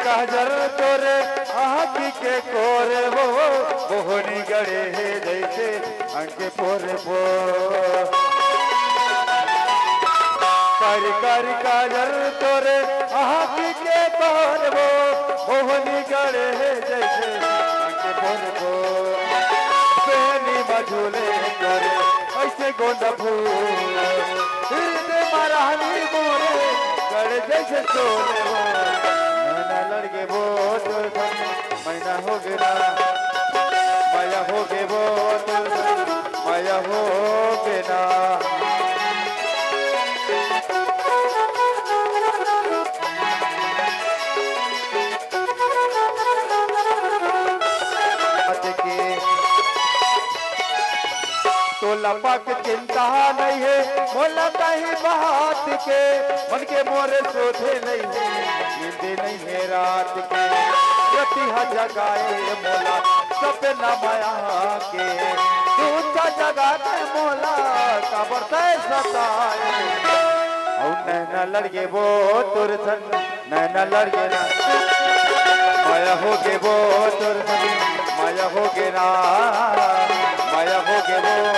काजल तोरे आँखी के कोरे वो मोहनी गड़े है जैसे अंके पोरे पो कारी कारी काजल तोरे आँखी के कोरे वो मोहनी गड़े है जैसे अंके पोरे पो पहनी मझूले करे ऐसे गोंदा फूल हृदय मरानी मोरे गड़े जैसे सोले वो मैना लड़के वो मैना हो गया माया हो गे वो माया हो गया तो लपक चिंता नहीं है मोला कहीं बात के मन के मोरे सोधे नहीं है नींदे नहीं है रात के रति जगाए मोला सपना माया के दूसरा जगा के मोला कबर से सताए और नैना लड़के वो तुरसन नैना लड़के ना माया हो गे वो तुरसन माया हो गे ना माया हो गे वो